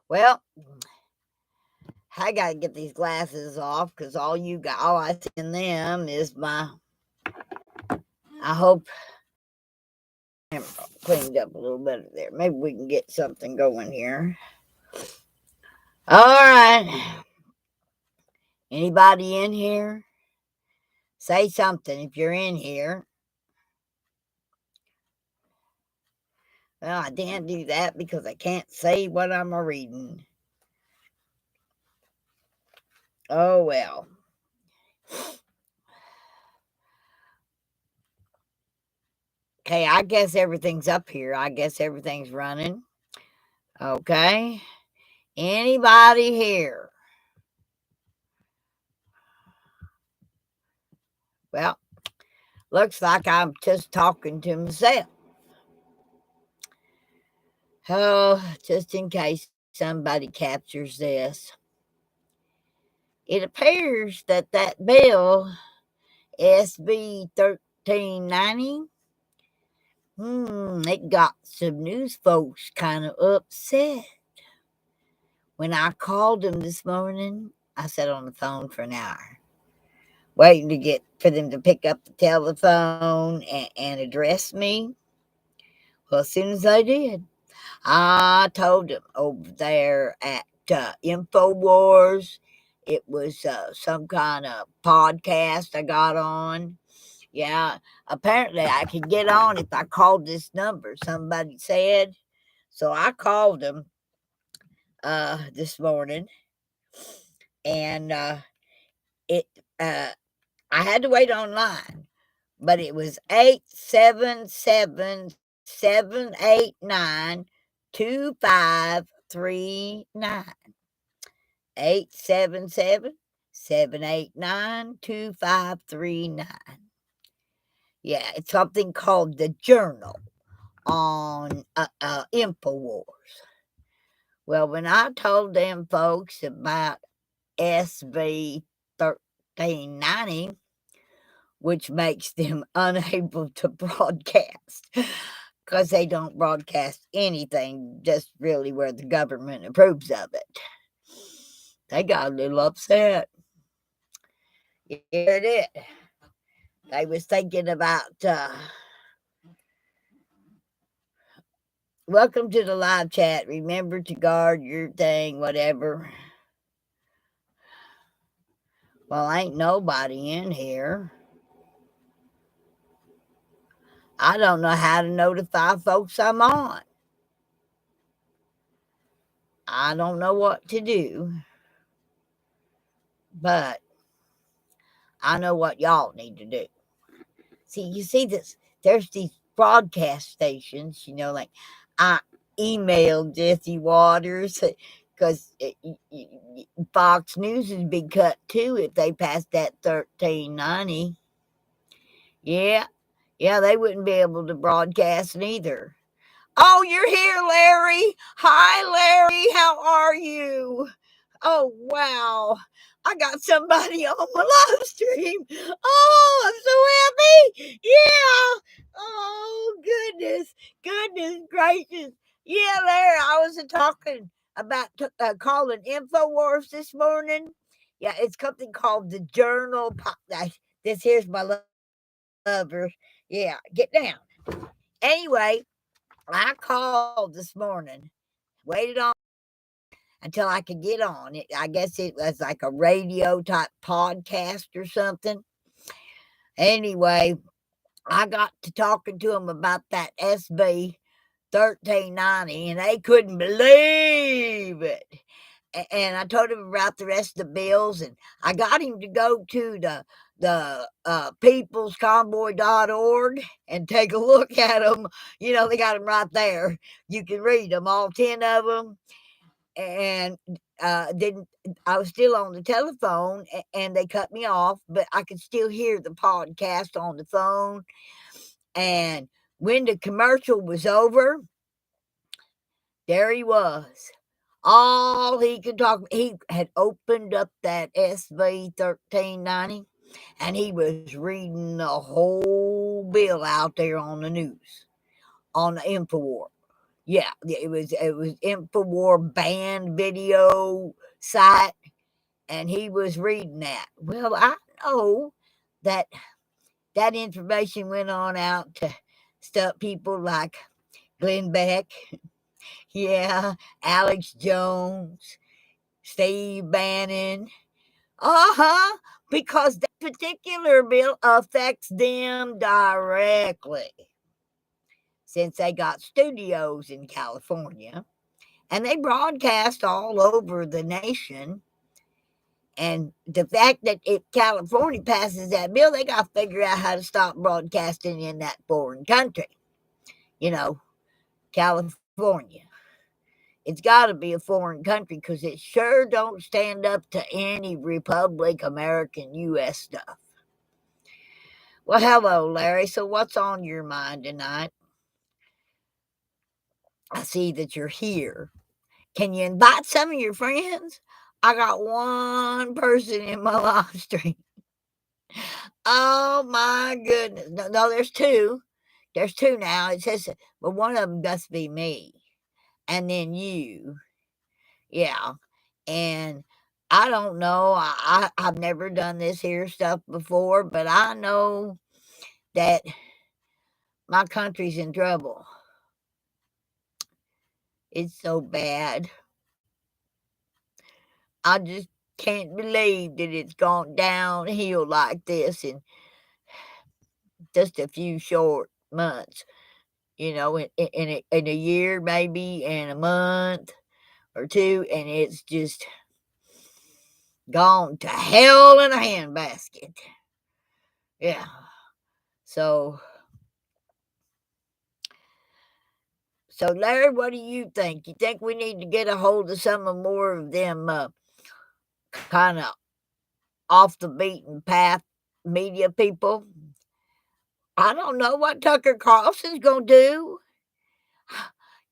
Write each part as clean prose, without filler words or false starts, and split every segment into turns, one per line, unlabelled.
Well, I got to get these glasses off because all I see in them is my. I hope I'm cleaned up a little better there. Maybe we can get something going here. All right. Anybody in here? Say something if you're in here. Well, I can't do that because I can't say what I'm a reading. Oh, well. Okay, I guess everything's up here. I guess everything's running. Okay. Anybody here? Well, looks like I'm just talking to myself. Oh, just in case somebody captures this. It appears that bill, SB 1390, it got some news folks kind of upset. When I called them this morning, I sat on the phone for an hour, waiting to get for them to pick up the telephone and address me. Well, as soon as I did, I told them over there at InfoWars, it was some kind of podcast I got on. Yeah, apparently I could get on if I called this number, somebody said. So I called them this morning, and it I had to wait online, but it was 877-789-2539. 877-789-2539. Yeah, it's something called the Journal on InfoWars. Well, when I told them folks about SB 1390, which makes them unable to broadcast because they don't broadcast anything, just really where the government approves of it. They got a little upset. Yeah, it did. They was thinking about welcome to the live chat. Remember to guard your thing, whatever. Well, ain't nobody in here. I don't know how to notify folks I'm on. I don't know what to do, but I know what y'all need to do. See, you see this? There's these broadcast stations, like I emailed Jesse Waters because Fox News would be cut too if they passed that 1390. Yeah, yeah, they wouldn't be able to broadcast neither. Oh, you're here, Larry. Hi, Larry. How are you? Oh, wow. I got somebody on my live stream. Oh, I'm so happy. Yeah. Oh, goodness gracious. Yeah, Larry, I was talking about calling InfoWars this morning. Yeah, it's something called the Journal. This here's my lover. Yeah, get down. Anyway, I called this morning, waited on until I could get on it. I guess it was like a radio type podcast or something. Anyway, I got to talking to them about that SB 1390, and they couldn't believe it. And I told him about the rest of the bills, and I got him to go to the peoplesconvoy.org and take a look at them. They got them right there. You can read them, all 10 of them. And then I was still on the telephone, and they cut me off, but I could still hear the podcast on the phone. And when the commercial was over, there he was. All he could talk, he had opened up that SB 1390, and he was reading the whole bill out there on the news, on the InfoWars. Yeah, it was Infowar banned video site, and he was reading that. Well, I know that that information went on out to stuff people like Glenn Beck, yeah, Alex Jones, Steve Bannon. Uh-huh. Because that particular bill affects them directly. Since they got studios in California and they broadcast all over the nation. And the fact that if California passes that bill, they got to figure out how to stop broadcasting in that foreign country. You know, California. It's got to be a foreign country because it sure don't stand up to any Republic, American, U.S. stuff. Well, hello, Larry. So, what's on your mind tonight? I see that you're here. Can you invite some of your friends? I got one person in my live stream. Oh my goodness. No, no, there's two. There's two now. It says, but one of them must be me. And then you. Yeah. And I don't know. I've never done this here stuff before, but I know that my country's in trouble. It's so bad. I just can't believe that it's gone downhill like this in just a few short months. In a year, maybe, and a month or two, and it's just gone to hell in a handbasket. Yeah. So, so Larry, what do you think? You think we need to get a hold of some of more of them kind of off the beaten path media people? I don't know what Tucker Carlson's gonna do.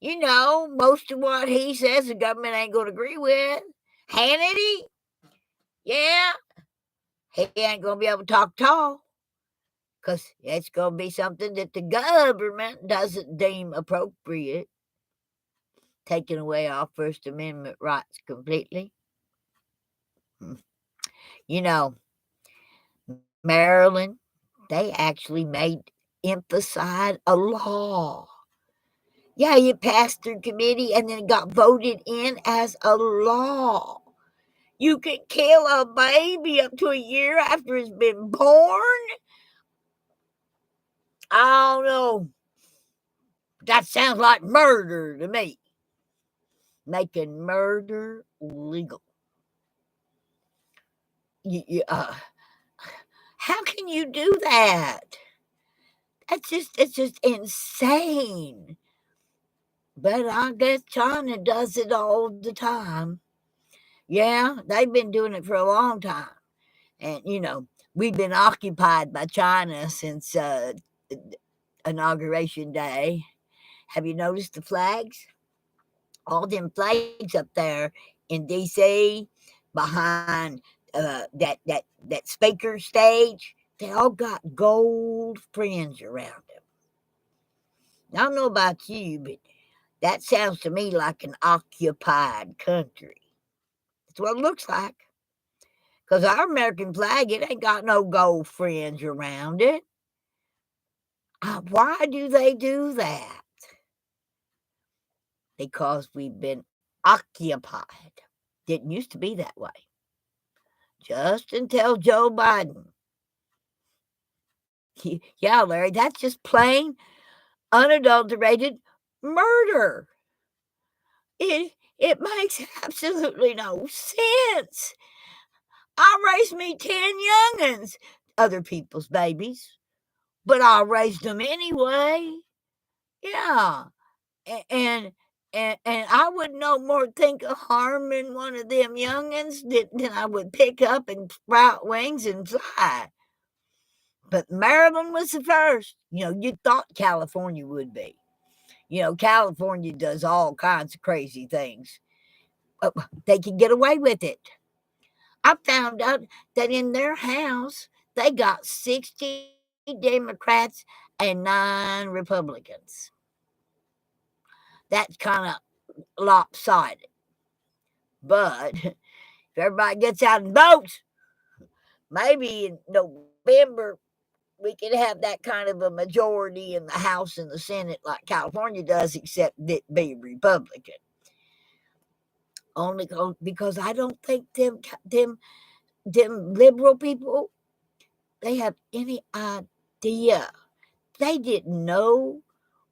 Most of what he says the government ain't gonna agree with. Hannity, yeah, he ain't gonna be able to talk tall because it's gonna be something that the government doesn't deem appropriate, taking away our First Amendment rights completely. Hmm. You know, Maryland, they actually made emphasize a law. Yeah, it passed through committee and then it got voted in as a law. You can kill a baby up to a year after it's been born. I don't know. That sounds like murder to me. Making murder legal. How can you do that? It's just insane. But I guess China does it all the time. Yeah, they've been doing it for a long time. And, we've been occupied by China since Inauguration Day. Have you noticed the flags? All them flags up there in D.C. behind that speaker stage, they all got gold fringe around them. I don't know about you, but that sounds to me like an occupied country. That's what it looks like. Because our American flag, it ain't got no gold fringe around it. Why do they do that? Because we've been occupied. Didn't used to be that way. Just until Joe Biden. Yeah, Larry, that's just plain, unadulterated murder. It makes absolutely no sense. I raised me 10 young'uns, other people's babies, but I raised them anyway. Yeah. And and I would no more think of harming one of them young'uns than I would pick up and sprout wings and fly. But Maryland was the first. You thought California would be. California does all kinds of crazy things. They can get away with it. I found out that in their house, they got 60 Democrats and 9 Republicans. that's kind of lopsided. But if everybody gets out and votes, maybe in November we could have that kind of a majority in the House and the Senate like California does, except it be Republican. Only because I don't think them liberal people, they have any idea. They didn't know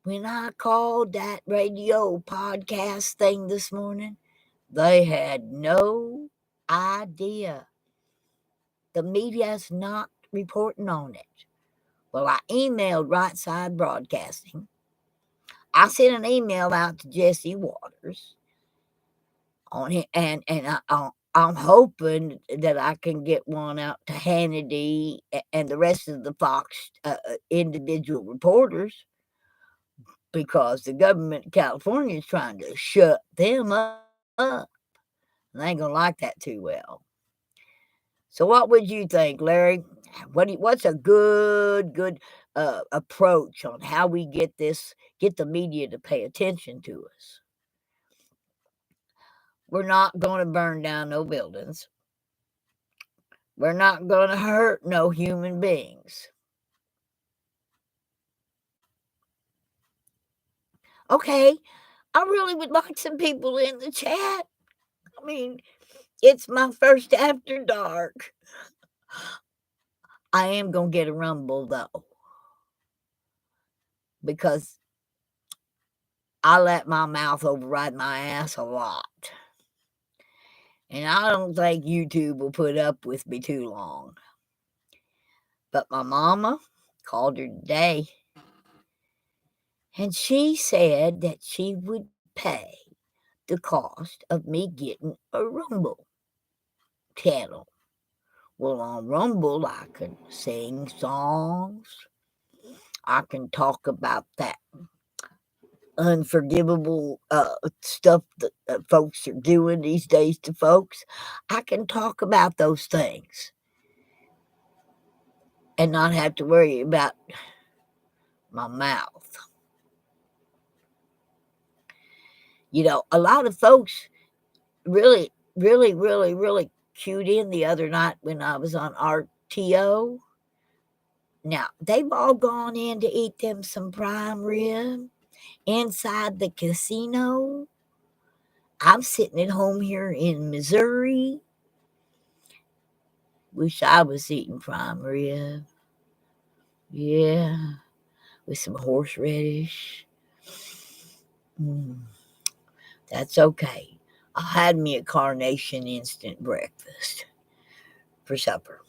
when I called that radio podcast thing this morning. They had no idea. The media's not reporting on it. Well, I emailed Right Side Broadcasting. I sent an email out to Jesse Waters on it, and I'm hoping that I can get one out to Hannity and the rest of the Fox individual reporters, because the government of California is trying to shut them up. And they ain't gonna like that too well. So, what would you think, Larry? What's a good approach on how we get the media to pay attention to us? We're not going to burn down no buildings. We're not going to hurt no human beings. Okay, I really would like some people in the chat. I mean, it's my first after dark. I am going to get a rumble, though, because I let my mouth override my ass a lot. And I don't think YouTube will put up with me too long. But my mama called her today, and she said that she would pay the cost of me getting a Rumble channel. Well, on Rumble, I can sing songs. I can talk about that unforgivable stuff that folks are doing these days to folks. I can talk about those things and not have to worry about my mouth. You know, a lot of folks really cued in the other night when I was on RTO. Now, they've all gone in to eat them some prime rib inside the casino. I'm sitting at home here in Missouri. Wish I was eating prime rib. Yeah, with some horseradish. That's okay. I had me a Carnation instant breakfast for supper.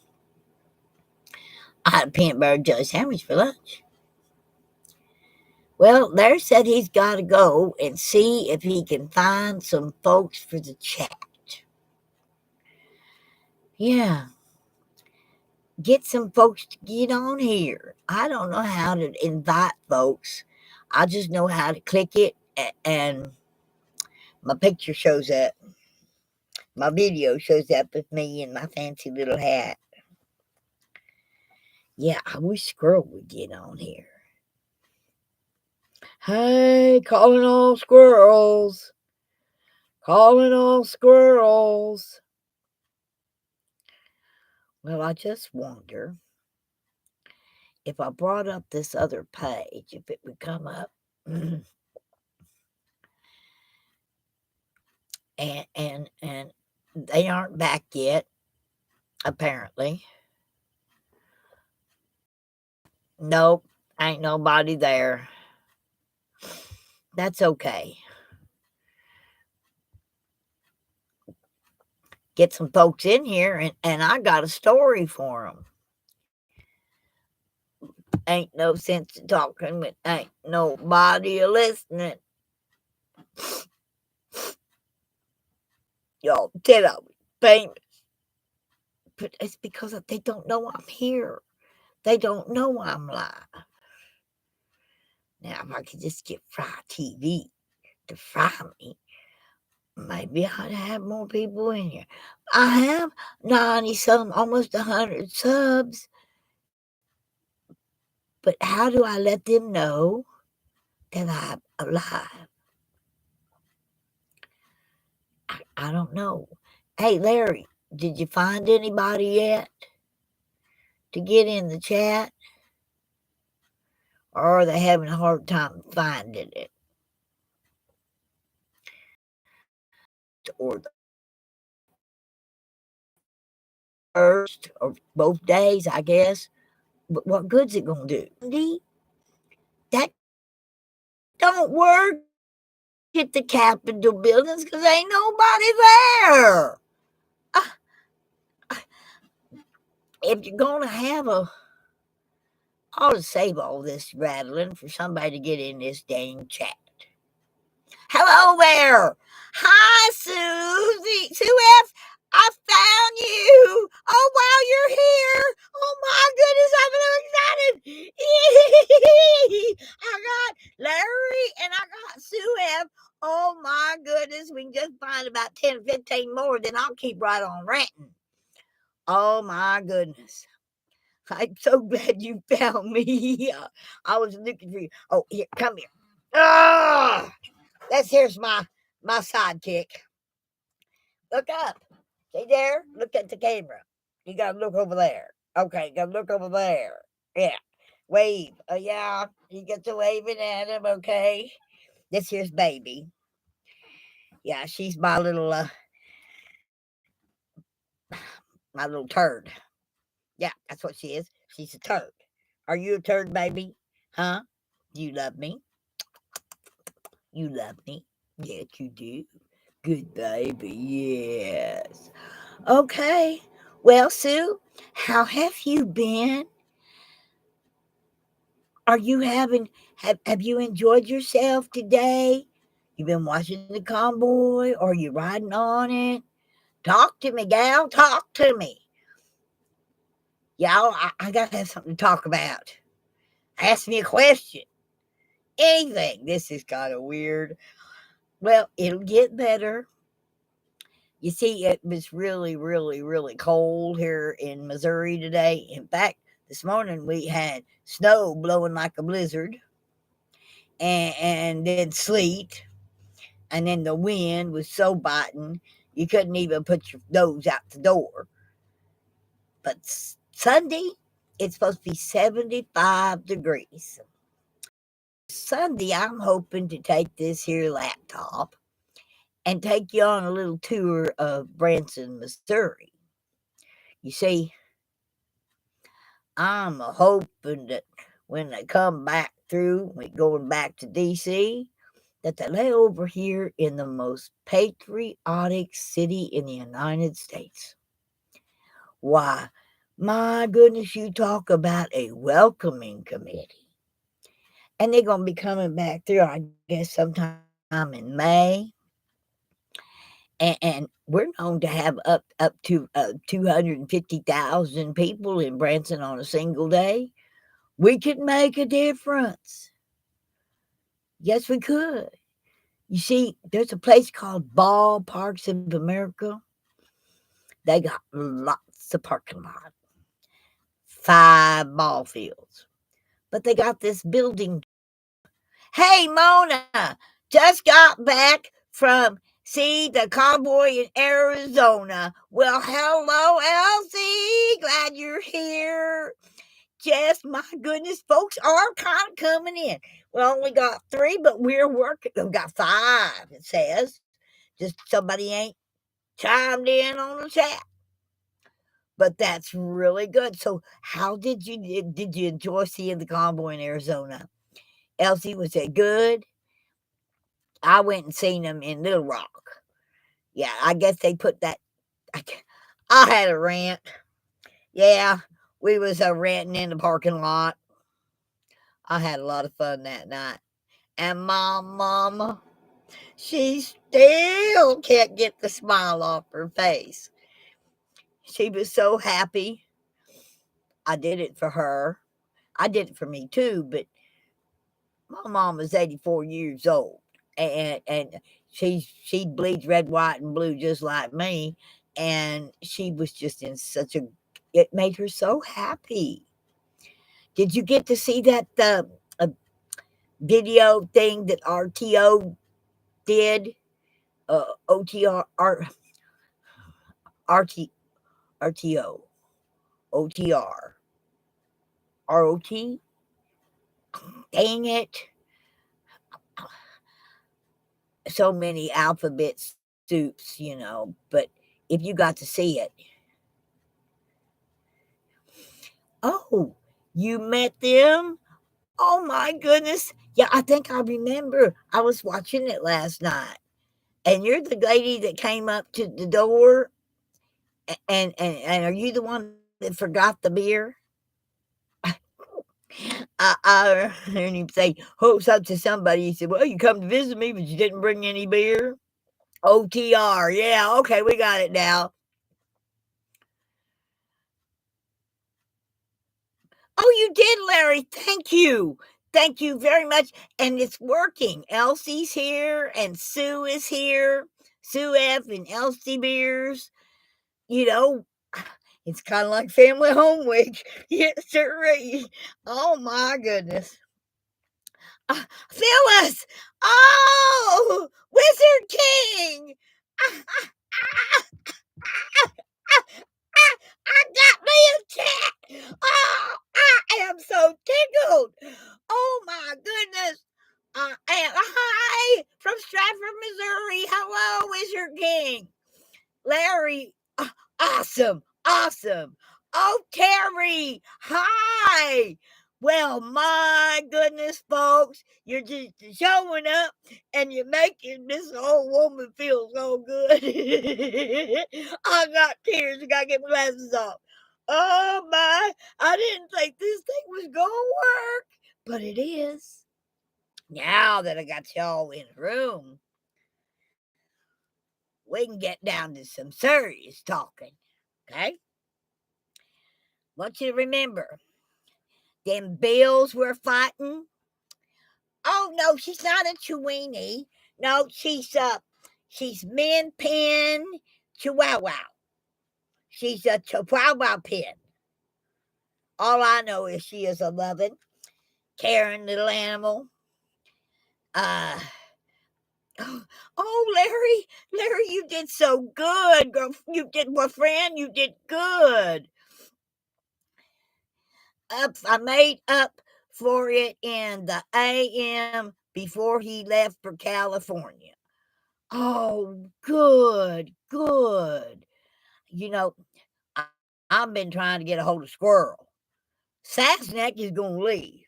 I had a peanut butter jelly sandwich for lunch. Well, Larry said he's got to go and see if he can find some folks for the chat. Yeah. Get some folks to get on here. I don't know how to invite folks. I just know how to click it and my picture shows up. My video shows up with me in my fancy little hat. Yeah, I wish Squirrel would get on here. Hey, calling all squirrels. Calling all squirrels. Well, I just wonder if I brought up this other page, if it would come up. and they aren't back yet, apparently. Nope, ain't nobody there. That's okay. Get some folks in here, and I got a story for them. Ain't no sense in talking when ain't nobody listening. Y'all said I was famous. But it's because they don't know I'm here. They don't know I'm live. Now, if I could just get Fry TV to fry me, maybe I'd have more people in here. I have 90 some, almost 100 subs. But how do I let them know that I'm alive? I don't know. Hey, Larry, did you find anybody yet to get in the chat? Or are they having a hard time finding it? Or the first, or both days, I guess. But what good's it gonna do? That don't work at the Capitol buildings because ain't nobody there. Uh, if you're gonna have a, I'll just save all this rattling for somebody to get in this dang chat. Hello there. Hi, Susie. Sue F. I found you. Oh, wow, you're here. Oh, my goodness, I'm so excited. I got Larry and I got Sue F. Oh, my goodness. We can just find about 10, 15 more, then I'll keep right on ranting. Oh, my goodness. I'm so glad you found me. I was looking for you. Oh, here, come here. Ah! Here's my sidekick. Look up. See there? Look at the camera. You gotta look over there. Okay, gotta look over there. Yeah. Wave. Yeah. You get to waving at him, okay? This here's baby. Yeah, she's my little turd. Yeah, that's what she is. She's a turd. Are you a turd, baby? Huh? Do you love me? You love me? Yes, you do. Good baby, yes. Okay. Well, Sue, how have you been? Are you have you enjoyed yourself today? You been watching the convoy or you riding on it? Talk to me, gal. Talk to me. Y'all, I gotta have something to talk about. Ask me a question. Anything. This is kind of weird. Well, it'll get better. You see, it was really, really, really cold here in Missouri today. In fact, this morning we had snow blowing like a blizzard and then sleet. And then the wind was so biting, you couldn't even put your nose out the door. But Sunday, it's supposed to be 75 degrees. Sunday, I'm hoping to take this here laptop and take you on a little tour of Branson, Missouri. You see, I'm hoping that when they come back through, going back to DC, that they lay over here in the most patriotic city in the United States. Why, my goodness, you talk about a welcoming committee. And they're going to be coming back through, I guess, sometime in May. And we're known to have up to 250,000 people in Branson on a single day. We could make a difference. Yes, we could. You see, there's a place called Ballparks of America. They got lots of parking lot, 5 ball fields. But they got this building. Hey, Mona, just got back from see the convoy in Arizona. Well, hello, Elsie. Glad you're here. Just my goodness, folks are kind of coming in. We only got 3, but we're working. We've got 5, it says. Just somebody ain't chimed in on the chat. But that's really good. So, how did you enjoy seeing the convoy in Arizona? Elsie, was it good? I went and seen them in Little Rock. Yeah, I guess they put that. I had a rant. Yeah, we was renting in the parking lot. I had a lot of fun that night. And my mama, she still can't get the smile off her face. She was so happy. I did it for her. I did it for me too, but my mom is 84 years old. And she bleeds red, white, and blue just like me. And she was just in such a it made her so happy. Did you get to see that video thing that RTO did OTR, RT, RTO, OTR, ROT. Dang it. So many alphabet soups, but if you got to see it. Oh, you met them? Oh my goodness. Yeah, I think I remember. I was watching it last night. And you're the lady that came up to the door, and are you the one that forgot the beer? I heard him say, "Hooks up to somebody." He said, "Well, you come to visit me, but you didn't bring any beer." OTR. Yeah, okay, we got it now. Oh, you did, Larry. Thank you. Thank you very much. And it's working. Elsie's here and Sue is here. Sue F and Elsie Beers. You know, it's kind of like family home week. Yes, sir. Oh my goodness. Phyllis! Oh, Wizard King! I got me a cat! Oh, I am so tickled! Oh my goodness! I am hi from Stratford, Missouri. Hello, Wizard King. Larry, awesome, awesome. Oh, Terry, hi. Well, my goodness, folks, you're just showing up and you're making this old woman feel so good. I got tears. I gotta get my glasses off. Oh my, I didn't think this thing was gonna work, but it is. Now that I got y'all in the room, we can get down to some serious talking. Okay? Want you to remember, them bills we're fighting. Oh no, she's not a Chiweenie. No, she's Min Pin Chihuahua. She's a Chihuahua Pin. All I know is she is a loving, caring little animal. Uh oh, Larry, you did so good, girl. You did, my friend. You did good. I made up for it in the AM before he left for California. Oh, good, good. You know, I, I've been trying to get a hold of Squirrel. Sassenach is going to leave,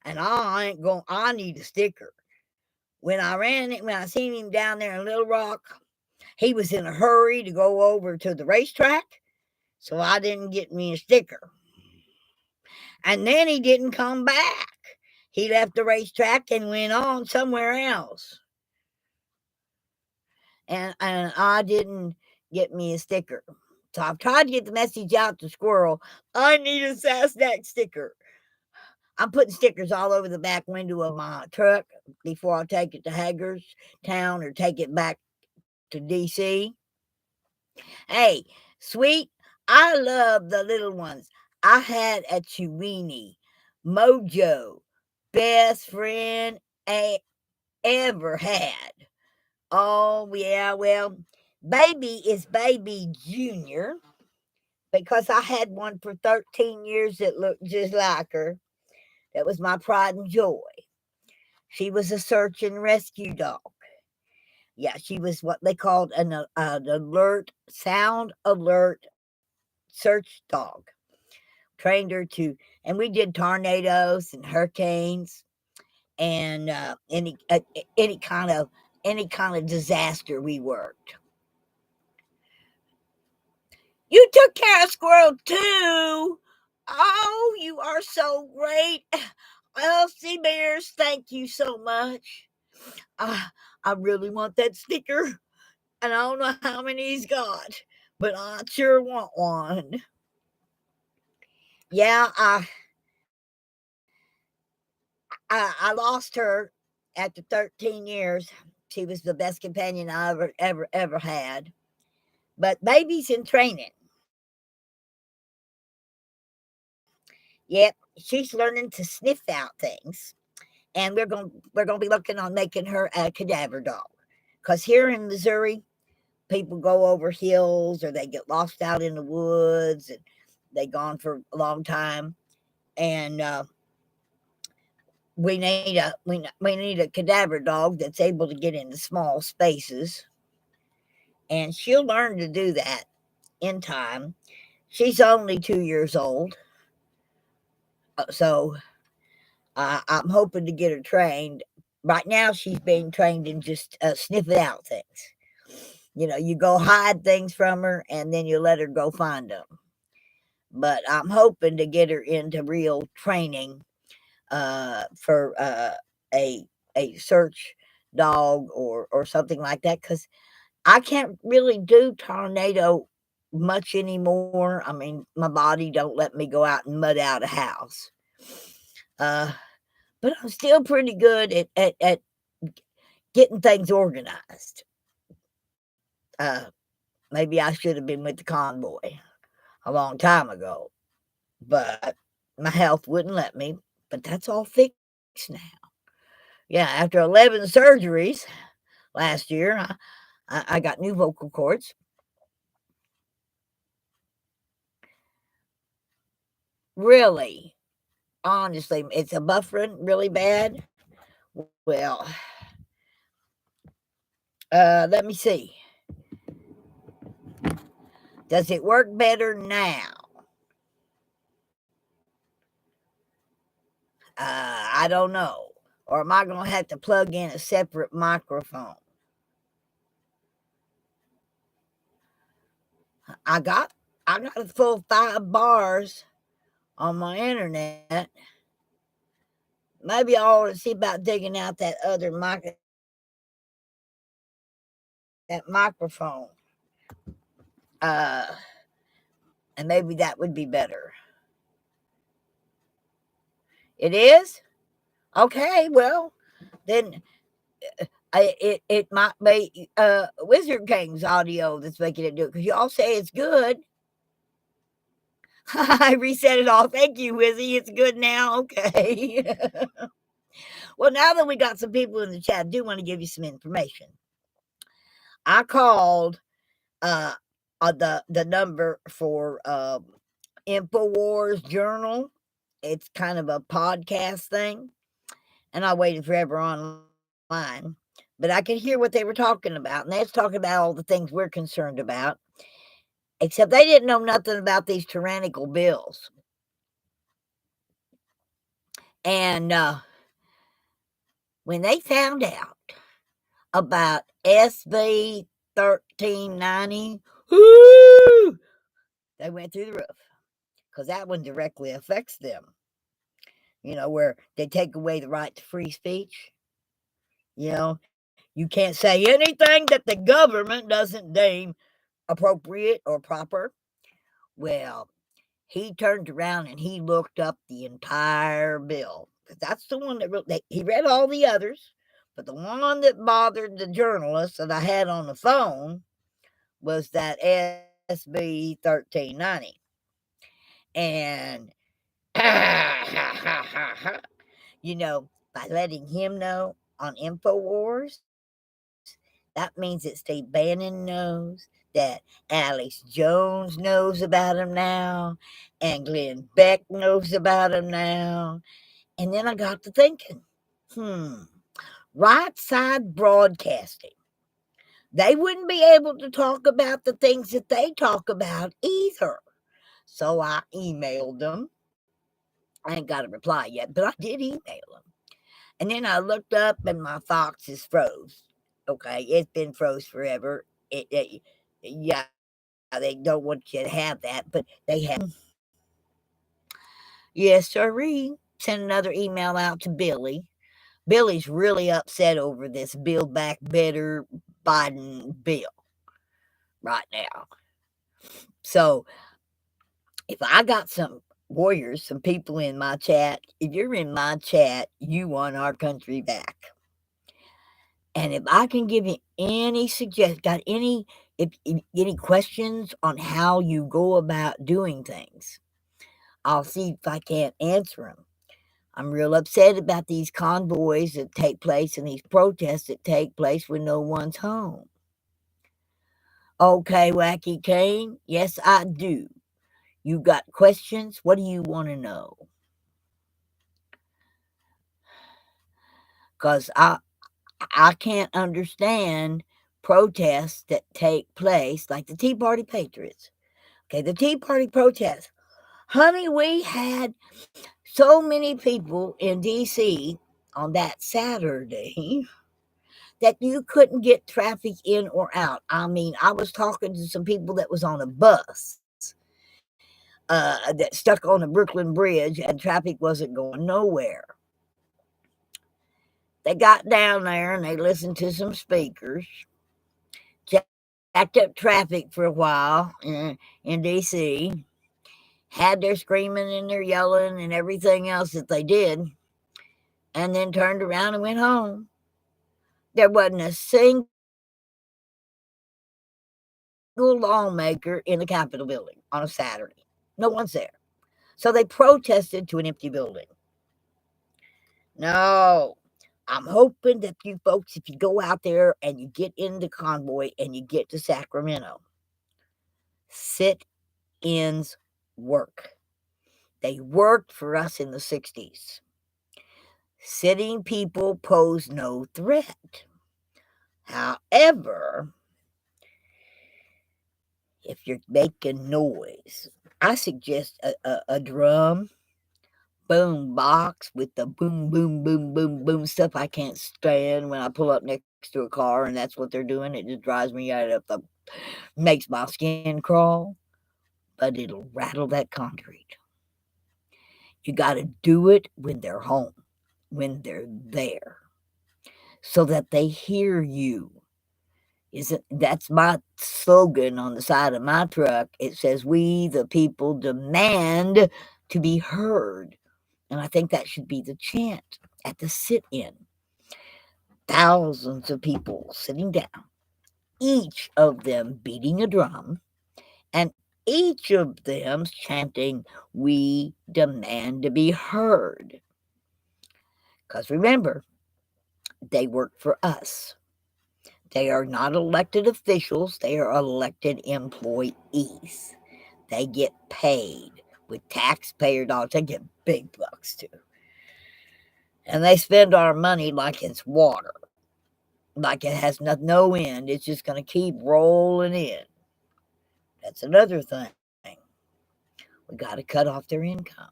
and I ain't going. I need a sticker. When I seen him down there in Little Rock, he was in a hurry to go over to the racetrack, so I didn't get me a sticker. And then he didn't come back. He left the racetrack and went on somewhere else. And I didn't get me a sticker. So I've tried to get the message out to Squirrel. I need a Sassenach sticker. I'm putting stickers all over the back window of my truck before I take it to Hagerstown or take it back to DC. Hey, sweet, I love the little ones. I had a Chiweenie, Mojo, best friend I ever had. Oh, yeah, well, baby is baby Junior because I had one for 13 years that looked just like her. That was my pride and joy. She was a search and rescue dog. Yeah, she was what they called sound alert search dog. Trained her to, and we did tornadoes and hurricanes and any kind of disaster we worked. You took care of Squirrel too. Oh, you are so great. Elsie Bears, thank you so much. I really want that sticker, and I don't know how many he's got, but I sure want one. Yeah, I lost her after 13 years. She was the best companion I ever had. But baby's in training. Yep, she's learning to sniff out things, and we're going to be looking on making her a cadaver dog. Because here in Missouri, people go over hills or they get lost out in the woods and they gone for a long time. And we need a cadaver dog that's able to get into small spaces, and she'll learn to do that in time. She's only 2 years old, so I'm hoping to get her trained. Right now, she's being trained in just sniffing out things. You go hide things from her, and then you let her go find them. But I'm hoping to get her into real training for a search dog or something like that, because I can't really do tornado much anymore. I mean, my body don't let me go out and mud out a house. Uh, but I'm still pretty good at getting things organized. Maybe I should have been with the convoy a long time ago, but my health wouldn't let me. But that's all fixed now. Yeah, after 11 surgeries last year, I got new vocal cords. Really, honestly, it's a buffering really bad. Well, let me see. Does it work better now? I don't know. Or am I going to have to plug in a separate microphone? I got a full 5 bars on my internet. Maybe I ought to see about digging out that other that microphone. Uh, and maybe that would be better. It is? Okay, well, then it might be Wizard King's audio that's making it do it, because y'all say it's good. I reset it all. Thank you, Wizzy. It's good now. Okay. Well, now that we got some people in the chat, I do want to give you some information. I called the number for InfoWars Journal. It's kind of a podcast thing, and I waited forever online. But I could hear what they were talking about, and they was talking about all the things we're concerned about, except they didn't know nothing about these tyrannical bills. And when they found out about SB 1390, whoo, they went through the roof, because that one directly affects them. Where they take away the right to free speech. You can't say anything that the government doesn't deem appropriate or proper. Well, he turned around and he looked up the entire bill, because that's the one that he read all the others, but the one that bothered the journalist that I had on the phone was that SB 1390. And by letting him know on InfoWars, that means that Steve Bannon knows, that Alex Jones knows about him now, and Glenn Beck knows about him now. And then I got to thinking, right side broadcasting, they wouldn't be able to talk about the things that they talk about either. So I emailed them. I ain't got a reply yet, but I did email them. And then I looked up and my Fox is froze. Okay, it's been froze forever. Yeah, they don't want you to have that, but they have. Yes, sirree. Sent another email out to Billy. Billy's really upset over this Build Back Better Biden bill right now. So if I got some warriors, some people in my chat, if you're in my chat, you want our country back. And if I can give you any any questions on how you go about doing things, I'll see if I can't answer them. I'm real upset about these convoys that take place and these protests that take place when no one's home. Okay, Wacky Kane, yes, I do. You got questions? What do you want to know? Because I can't understand protests that take place like the Tea Party Patriots. Okay, the Tea Party protests. Honey, we had so many people in D.C. on that Saturday that you couldn't get traffic in or out. I mean, I was talking to some people that was on a bus that stuck on the Brooklyn Bridge and traffic wasn't going nowhere. They got down there and they listened to some speakers, jacked up traffic for a while in D.C., had their screaming and their yelling and everything else that they did, and then turned around and went home. There wasn't a single lawmaker in the Capitol building on a Saturday. No one's there. So they protested to an empty building. No, I'm hoping that you folks, if you go out there and you get in the convoy and you get to Sacramento, sit-ins work. They worked for us in the 60s. Sitting people pose no threat. However, if you're making noise, I suggest a drum boom box with the boom, boom, boom, boom, boom stuff I can't stand when I pull up next to a car and that's what they're doing. It just drives me out of the, makes my skin crawl, but it'll rattle that concrete. You got to do it when they're home, when they're there, so that they hear you. That's my slogan on the side of my truck. It says, "We the people demand to be heard." And I think that should be the chant at the sit-in. Thousands of people sitting down, each of them beating a drum, and each of them chanting, "We demand to be heard." Because remember, they work for us. They are not elected officials, they are elected employees. They get paid with taxpayer dollars. They get big bucks too. And they spend our money like it's water, like it has no end. It's just going to keep rolling in. That's another thing. We got to cut off their income.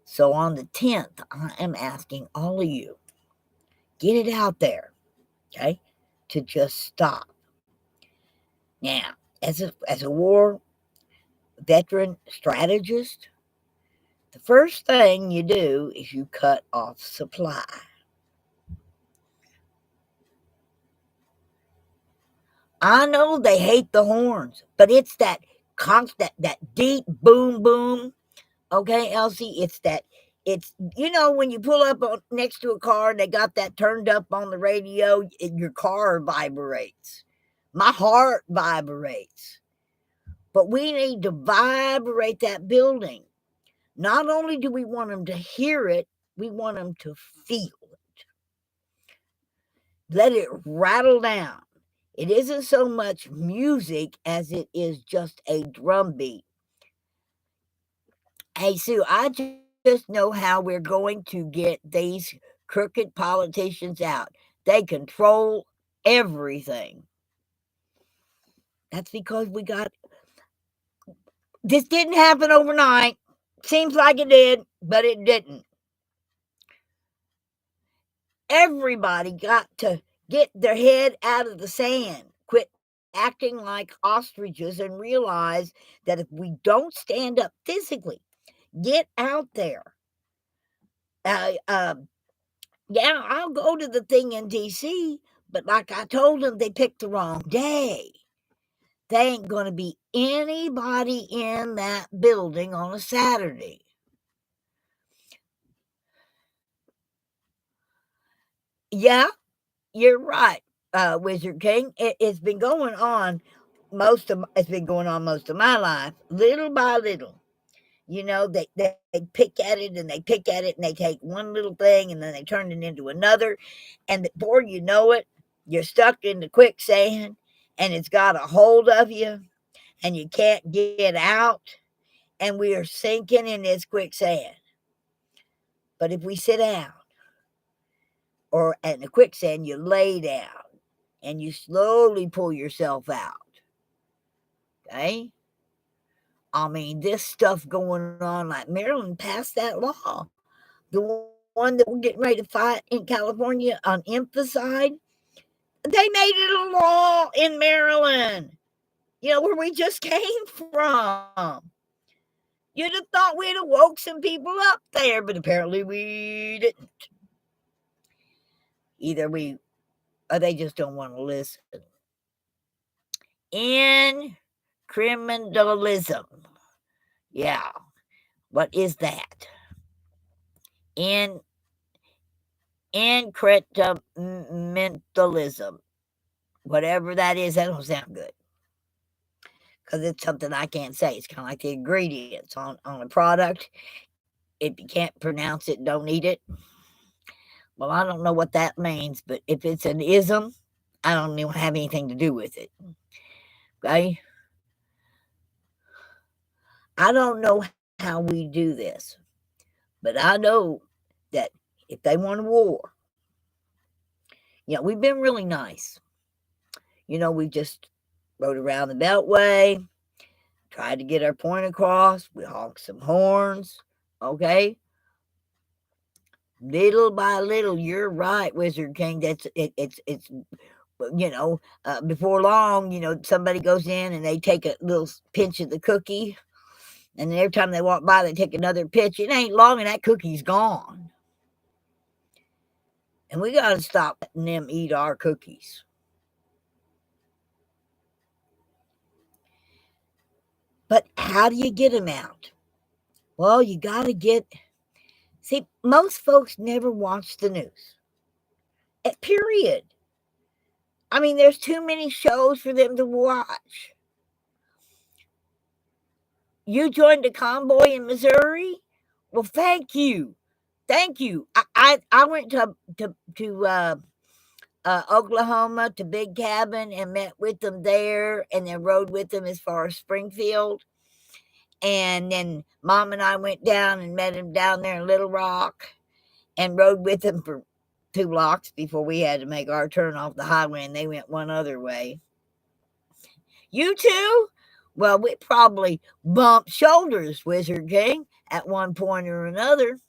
So on the 10th, I am asking all of you, get it out there, okay, to just stop. Now, as a war veteran strategist, the first thing you do is you cut off supply. I know they hate the horns, but it's that constant, that deep boom, boom. Okay, Elsie, it's when you pull up next to a car and they got that turned up on the radio, your car vibrates. My heart vibrates. But we need to vibrate that building. Not only do we want them to hear it, we want them to feel it. Let it rattle down. It isn't so much music as it is just a drum beat. Hey, Sue, I just know how we're going to get these crooked politicians out. They control everything. That's because this didn't happen overnight. Seems like it did, but it didn't. Everybody got to get their head out of the sand, quit acting like ostriches, and realize that if we don't stand up physically, get out there. Yeah, I'll go to the thing in D.C., but like I told them, they picked the wrong day. There ain't going to be anybody in that building on a Saturday. Yeah, you're right, Wizard King. It's been going on most of my life, little by little. They pick at it and they pick at it and they take one little thing and then they turn it into another. And before you know it, you're stuck in the quicksand and it's got a hold of you and you can't get out. And we are sinking in this quicksand. But if we sit down, or in the quicksand, you lay down and you slowly pull yourself out. Okay? I mean, this stuff going on, like Maryland passed that law. The one that we're getting ready to fight in California on infanticide, they made it a law in Maryland, where we just came from. You'd have thought we'd have woke some people up there, but apparently we didn't. Either or they just don't want to listen. In criminalism. Yeah. What is that? Incrementalism. Whatever that is, that don't sound good. Because it's something I can't say. It's kind of like the ingredients on a product. If you can't pronounce it, don't eat it. Well, I don't know what that means, but if it's an ism, I don't even have anything to do with it. Okay? I don't know how we do this, but I know that if they want a war, we've been really nice. We just rode around the Beltway, tried to get our point across. We honked some horns, okay? Little by little, you're right, Wizard King. It's before long, somebody goes in and they take a little pinch of the cookie, and every time they walk by, they take another pinch. It ain't long, and that cookie's gone. And we got to stop letting them eat our cookies. But how do you get them out? Well, you got to see, most folks never watch the news. Period. I mean, there's too many shows for them to watch. You joined a convoy in Missouri? Well, thank you. Thank you. I went to Oklahoma to Big Cabin and met with them there, and then rode with them as far as Springfield. And then Mom and I went down and met him down there in Little Rock and rode with him for 2 blocks before we had to make our turn off the highway, and they went one other way. You too? Well, we probably bumped shoulders, Wizard King, at one point or another.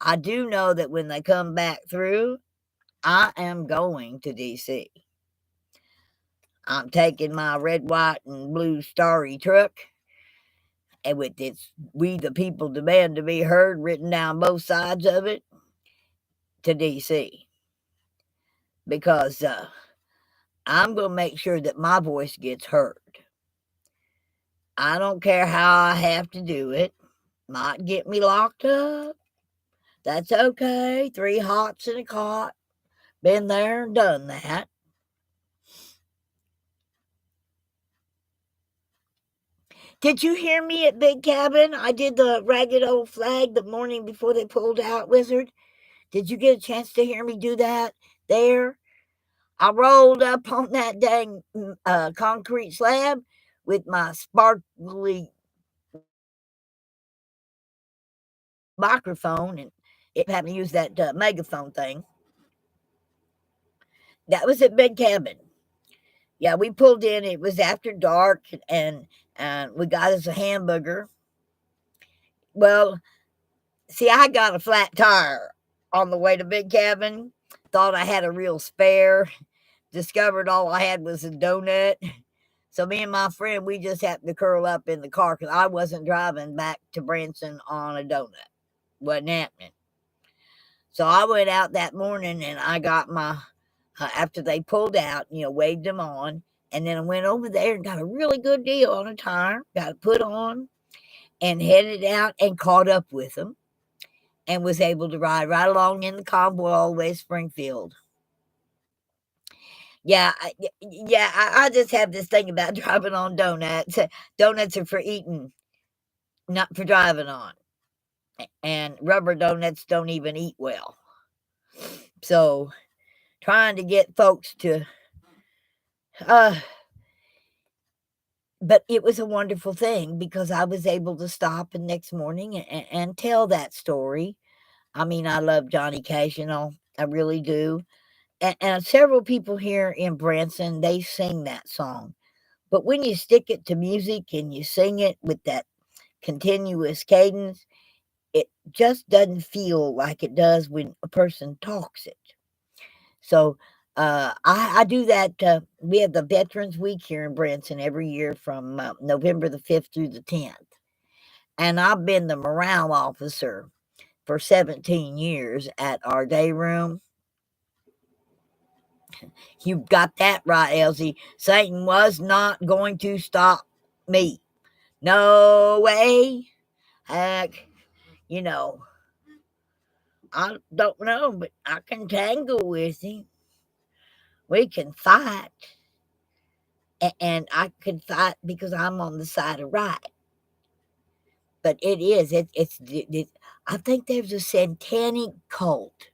I do know that when they come back through, I am going to D.C. I'm taking my red, white, and blue starry truck, and with its "We the People Demand to Be Heard" written down both sides of it, to D.C. Because I'm going to make sure that my voice gets heard. I don't care how I have to do it. Might get me locked up. That's okay. 3 hots and a cot. Been there and done that. Did you hear me at Big Cabin? I did the ragged old flag the morning before they pulled out, Wizard. Did you get a chance to hear me do that there? I rolled up on that dang concrete slab with my sparkly microphone, and it happened to use that megaphone thing. That was at Big Cabin. Yeah, we pulled in. It was after dark, and we got us a hamburger. Well, see, I got a flat tire on the way to Big Cabin. Thought I had a real spare. Discovered all I had was a donut. So me and my friend, we just happened to curl up in the car because I wasn't driving back to Branson on a donut. Wasn't happening. So I went out that morning and I got my, after they pulled out, waved them on. And then I went over there and got a really good deal on a tire, got it put on, and headed out and caught up with them, and was able to ride right along in the convoy all the way to Springfield. Yeah, I just have this thing about driving on donuts. Donuts are for eating. not for driving on. And rubber donuts don't even eat well. So trying to get folks to uh but it was a wonderful thing because I was able to stop the next morning and tell that story. I mean, I love Johnny Cash, I really do. And several people here in Branson, they sing that song. But when you stick it to music and you sing it with that continuous cadence, it just doesn't feel like it does when a person talks it. So I do that. We have the Veterans Week here in Branson every year from November the 5th through the 10th. And I've been the morale officer for 17 years at our day room. You got that right, Elsie. Satan was not going to stop me. No way. Heck, you know, I don't know, but I can tangle with him. We can fight. And I can fight because I'm on the side of right. But I think there's a satanic cult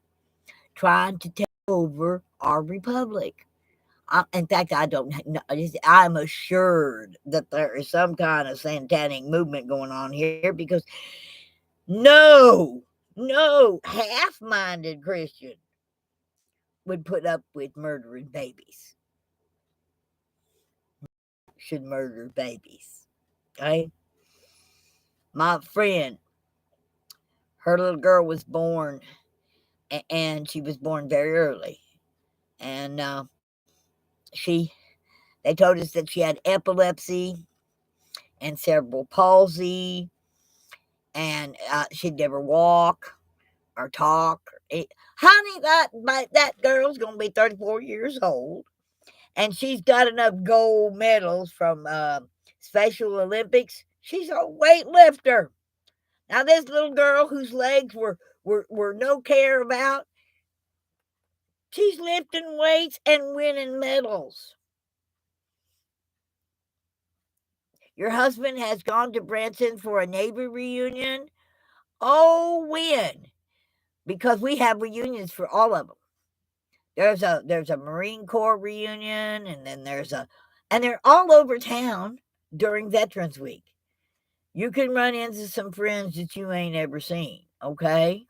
trying to take over our republic. In fact, I don't know. I'm assured that there is some kind of satanic movement going on here because no half-minded Christian would put up with murdering babies. Should murder babies. Okay? My friend, her little girl was born, and she was born very early. And they told us that she had epilepsy and cerebral palsy, and she'd never walk or talk. Honey, that girl's gonna be 34 years old, and she's got enough gold medals from Special Olympics. She's a weightlifter. Now, this little girl whose legs were no care about, she's lifting weights and winning medals. Your husband has gone to Branson for a Navy reunion? Oh, when? Because we have reunions for all of them. There's a Marine Corps reunion, and then and they're all over town during Veterans Week. You can run into some friends that you ain't ever seen, okay?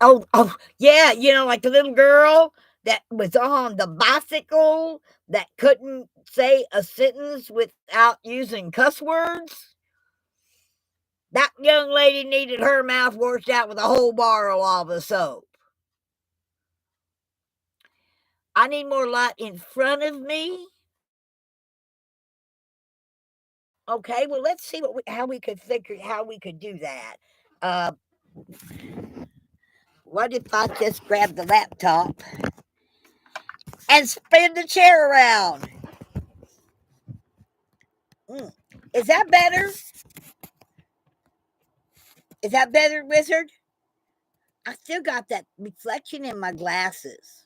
Oh, yeah, like the little girl that was on the bicycle that couldn't say a sentence without using cuss words. That young lady needed her mouth washed out with a whole bar of lava soap. I need more light in front of me. Okay, well, let's see how we could do that. Uh, what if I just grab the laptop and spin the chair around? Is that better? Is that better, Wizard? I still got that reflection in my glasses.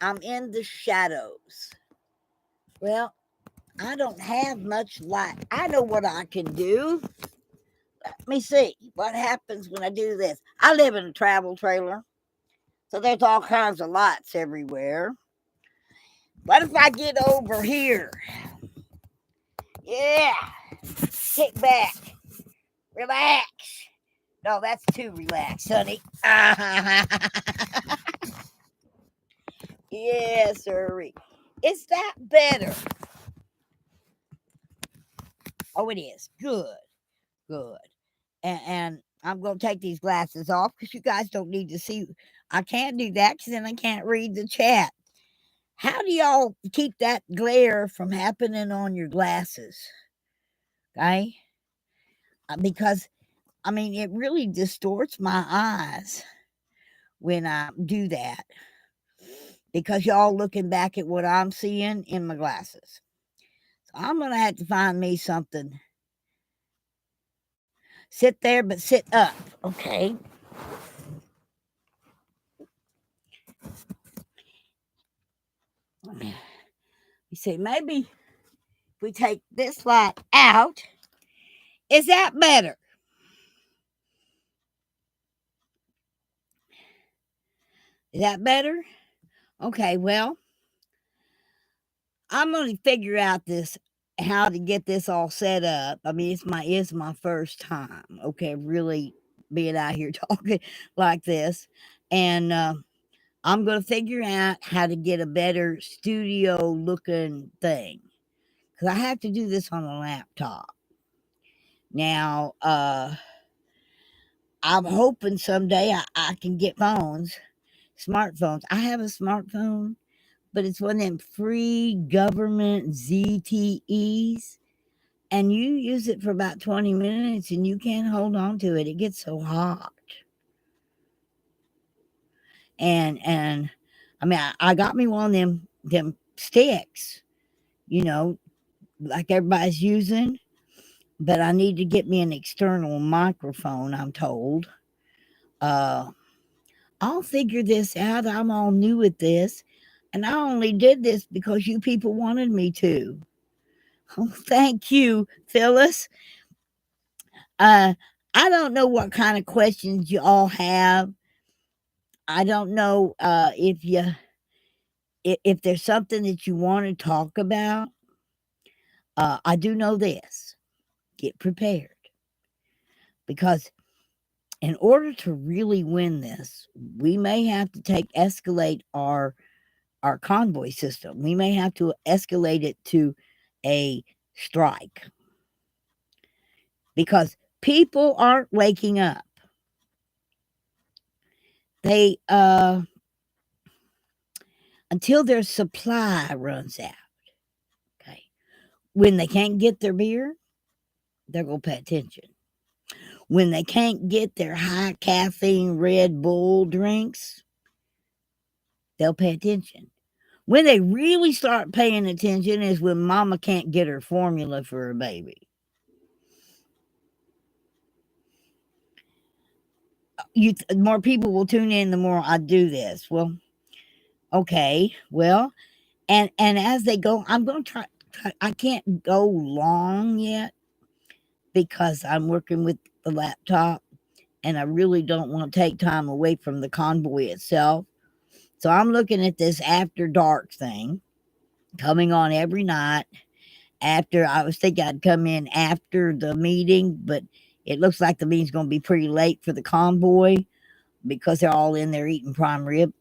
I'm in the shadows. Well, I don't have much light. I know what I can do. Let me see what happens when I do this. I live in a travel trailer, so there's all kinds of lights everywhere. What if I get over here? Yeah. Kick back. Relax. No, that's too relaxed, honey. Yes, sir. Is that better? Oh, it is. Good. Good. And I'm going to take these glasses off because you guys don't need to see. I can't do that because then I can't read the chat. How do y'all keep that glare from happening on your glasses? Okay? Because, I mean, it really distorts my eyes when I do that because y'all looking back at what I'm seeing in my glasses. So I'm going to have to find me something. Sit there, but sit up. Okay? You see, maybe if we take this light out, is that better? Is that better? Okay, well, I'm gonna figure out this how to get this all set up. I mean, it's my first time, okay, really being out here talking like this. And I'm gonna figure out how to get a better studio looking thing. Because I have to do this on a laptop. Now, I'm hoping someday I can get smartphones. I have a smartphone, but it's one of them free government ZTEs. And you use it for about 20 minutes and you can't hold on to it. It gets so hot. And I mean, I got me one of them sticks, you know, like everybody's using, but I need to get me an external microphone, I'm told. I'll figure this out. I'm all new at this. And I only did this because you people wanted me to. Oh, thank you, Phyllis. I don't know what kind of questions you all have. I don't know if there's something that you want to talk about. I do know this. Get prepared. Because in order to really win this, we may have to escalate our convoy system. We may have to escalate it to a strike. Because people aren't waking up. They until their supply runs out. Okay. When they can't get their beer, they're going to pay attention. When they can't get their high caffeine Red Bull drinks, they'll pay attention. When they really start paying attention is when mama can't get her formula for her baby. More people will tune in the more I do this. Well, okay. Well, and as they go, I'm going to try. I can't go long yet because I'm working with the laptop and I really don't want to take time away from the convoy itself. So I'm looking at this after dark thing coming on every night. After I was thinking I'd come in after the meeting, but it looks like the meeting's going to be pretty late for the convoy because they're all in there eating prime rib.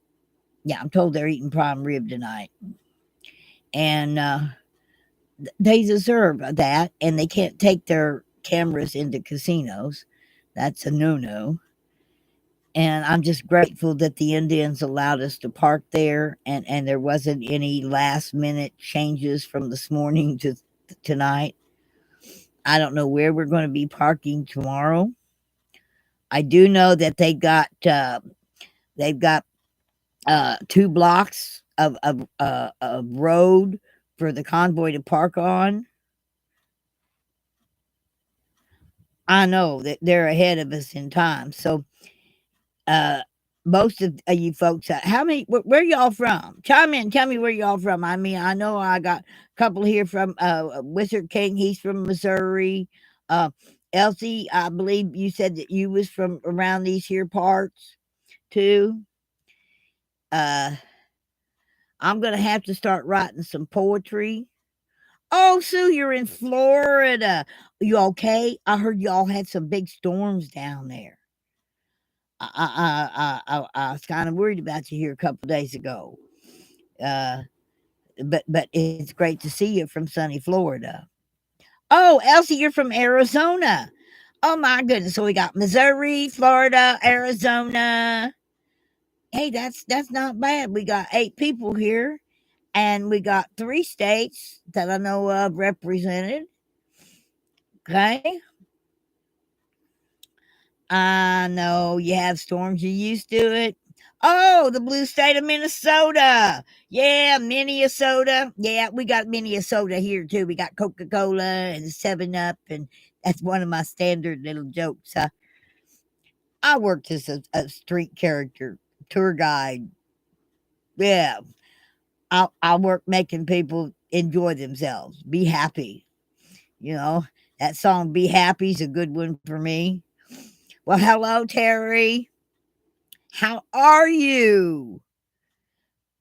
Yeah, I'm told they're eating prime rib tonight. And they deserve that, and they can't take their cameras into casinos. That's a no-no. And I'm just grateful that the Indians allowed us to park there, and there wasn't any last-minute changes from this morning to tonight. I don't know where we're going to be parking tomorrow. I do know that they've got 2 blocks of road for the convoy to park on. I know that they're ahead of us in time. So, most of you folks, where y'all from? Chime in, tell me where y'all from. I mean, I know I got a couple here from Wizard King. He's from Missouri. Elsie, I believe you said that you was from around these here parts too. I'm gonna have to start writing some poetry. Oh, Sue, you're in Florida. You okay? I heard y'all had some big storms down there. I was kind of worried about you here a couple days ago. But it's great to see you from sunny Florida. Oh, Elsie, you're from Arizona. Oh my goodness. So we got Missouri, Florida, Arizona. Hey, that's not bad. We got 8 people here, and we got 3 states that I know of represented. Okay. I know you have storms. You used to it. Oh, the blue state of Minnesota. Yeah, Minnesota. Yeah, we got Minnesota here too. We got Coca-Cola and 7-Up, and that's one of my standard little jokes. I worked as a street character, tour guide. Yeah, I work making people enjoy themselves, be happy. You know, that song Be Happy is a good one for me. Well, hello, Terry. How are you?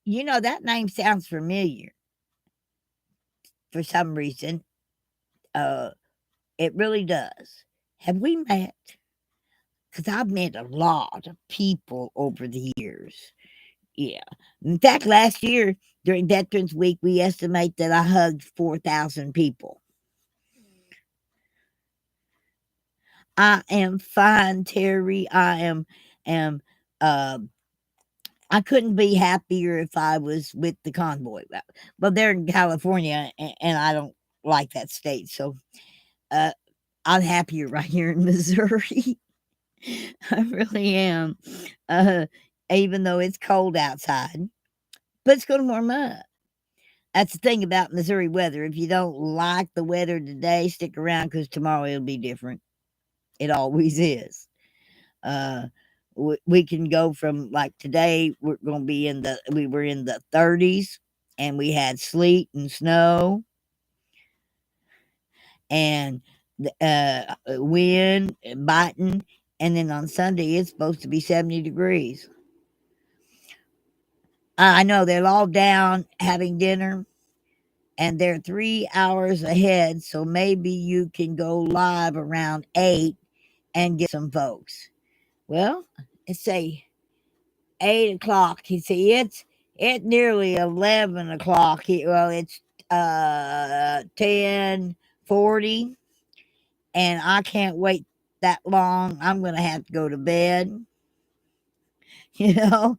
You know, that name sounds familiar for some reason. Uh, it really does. Have we met? Because I've met a lot of people over the years. Yeah. In fact, last year during Veterans Week, we estimate that I hugged 4,000 people. I am fine, Terry. Am uh, I couldn't be happier if I was with the convoy. Well, they're in California, and I don't like that state, so uh, I'm happier right here in Missouri. I really am. Uh, Even though it's cold outside, but it's going to warm up. That's the thing about Missouri weather. If you don't like the weather today, stick around because tomorrow it'll be different. It always is. Uh, we can go from like today, we're going to be we were in the 30s and we had sleet and snow and wind biting. And then on Sunday, it's supposed to be 70 degrees. I know they're all down having dinner and they're 3 hours ahead. So maybe you can go live around 8 and get some folks. Well, let's say 8 o'clock. You see, it's nearly 11 o'clock. Well, it's 10:40, and I can't wait that long. I'm gonna have to go to bed. You know,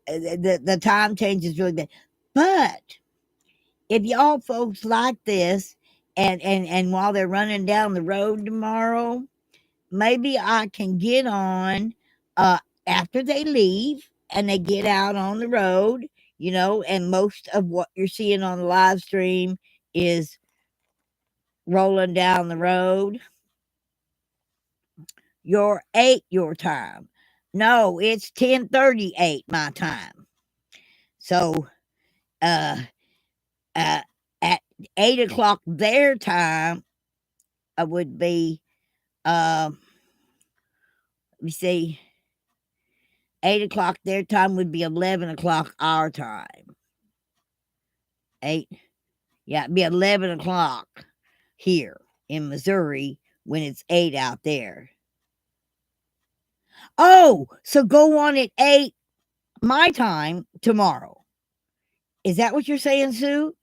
the time changes really bad. But if y'all folks like this, and while they're running down the road tomorrow, maybe I can get on after they leave and they get out on the road, and most of what you're seeing on the live stream is rolling down the road. You're 8 your time. No, it's 10:38 my time. So uh at 8 o'clock their time would be let me see, 8 o'clock their time would be 11 o'clock our time. 8 Yeah, it'd be 11 o'clock here in Missouri when it's 8 out there. Oh, so go on at 8 my time tomorrow. Is that what you're saying, Sue?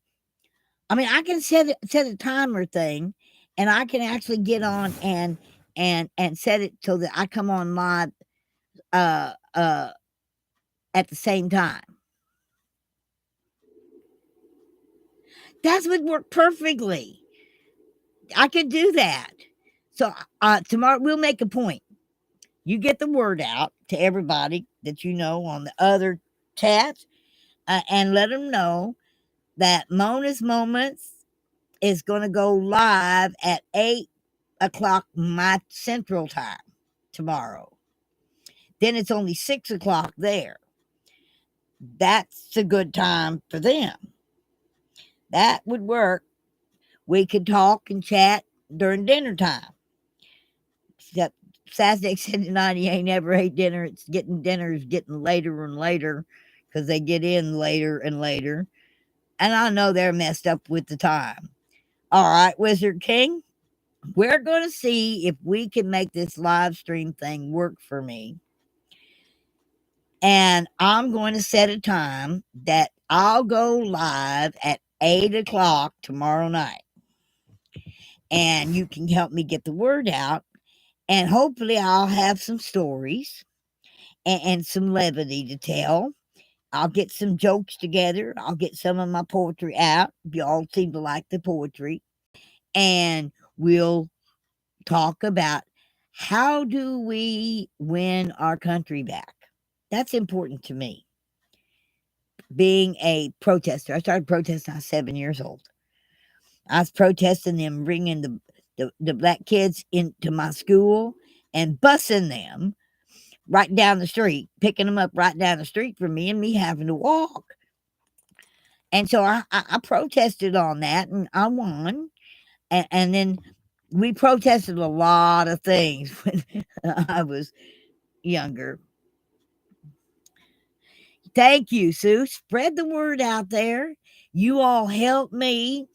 I mean, I can set a timer thing, and I can actually get on and set it so that I come on live uh uh at the same time. That would work perfectly. I could do that. So tomorrow we'll make a point. You get the word out to everybody that you know on the other chats, and let them know that Mona's Moments is going to go live at 8 o'clock my central time tomorrow. Then it's only 6 o'clock there. That's a good time for them. That would work. We could talk and chat during dinner time. Except Sasnick said tonight he ain't never ate dinner. Dinner is getting later and later because they get in later and later. And I know they're messed up with the time. All right, Wizard King, we're going to see if we can make this live stream thing work for me. And I'm going to set a time that I'll go live at 8 o'clock tomorrow night. And you can help me get the word out. And hopefully I'll have some stories and some levity to tell. I'll get some jokes together. I'll get some of my poetry out. Y'all seem to like the poetry. And we'll talk about how do we win our country back. That's important to me. Being a protester, I started protesting. I was 7 years old. I was protesting them bringing the black kids into my school and busing them right down the street, picking them up right down the street from me and me having to walk. And so I protested on that, and I won. And then we protested a lot of things when I was younger. Thank you, Sue. Spread the word out there. You all help me,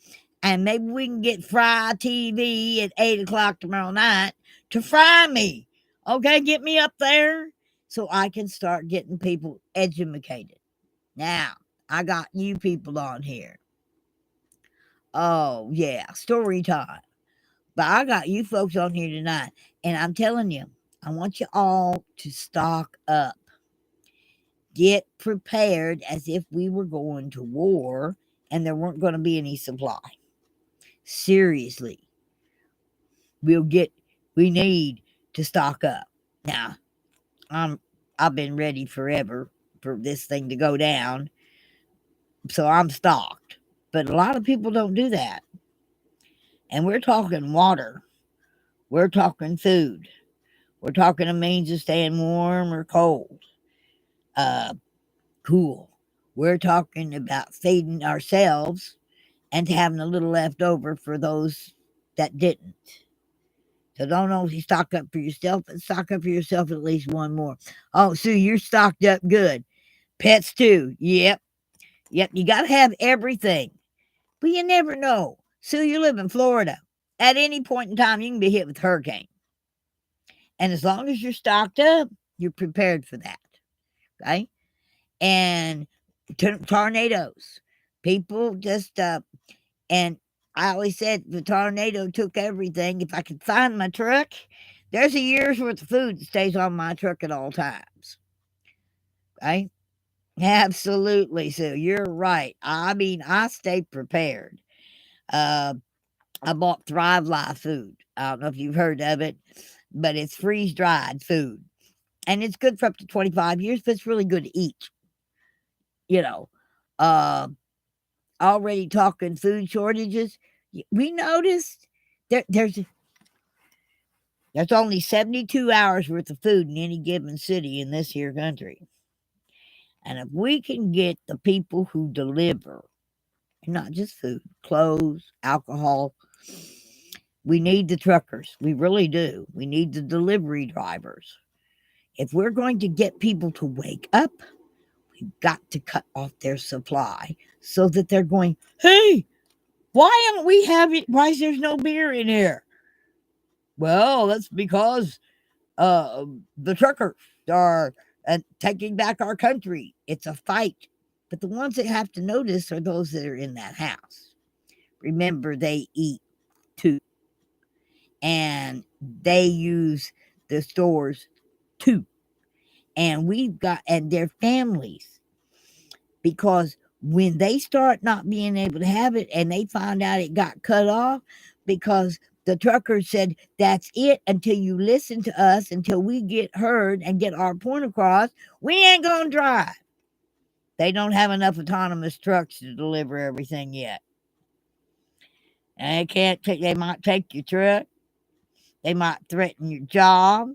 and maybe we can get Fry TV at 8 o'clock tomorrow night to fry me. Okay, get me up there so I can start getting people educated. Now, I got you people on here. Oh, yeah, story time. But I got you folks on here tonight, and I'm telling you, I want you all to stock up. Get prepared as if we were going to war and there weren't going to be any supply. Seriously. We need to stock up. Now, I've been ready forever for this thing to go down, so I'm stocked. But a lot of people don't do that. And we're talking water. We're talking food. We're talking a means of staying warm or cold. Cool. We're talking about feeding ourselves and having a little left over for those that didn't. So don't only stock up for yourself, but stock up for yourself at least one more. Oh, Sue, you're stocked up good. Pets too. Yep. You got to have everything. But you never know. Sue, you live in Florida. At any point in time, you can be hit with hurricane. And as long as you're stocked up, you're prepared for that. Okay? And tornadoes. People just, and I always said the tornado took everything. If I could find my truck, there's a year's worth of food that stays on my truck at all times. Okay? Absolutely, Sue. You're right. I mean, I stay prepared. I bought Thrive Life food. I don't know if you've heard of it, but it's freeze dried food. And it's good for up to 25 years, but it's really good to eat. You know, already talking food shortages. We noticed there's only 72 hours worth of food in any given city in this here country. And if we can get the people who deliver, not just food, clothes, alcohol, we need the truckers. We really do. We need the delivery drivers. If we're going to get people to wake up, we've got to cut off their supply so that they're going, hey, why is there no beer in here? Well, that's because the truckers are taking back our country. It's a fight. But the ones that have to notice are those that are in that house. Remember, they eat too. And they use the stores too. And their families. Because when they start not being able to have it and they find out it got cut off because the truckers said, that's it until you listen to us, until we get heard and get our point across, we ain't going to drive. They don't have enough autonomous trucks to deliver everything yet. And they might take your truck. They might threaten your job,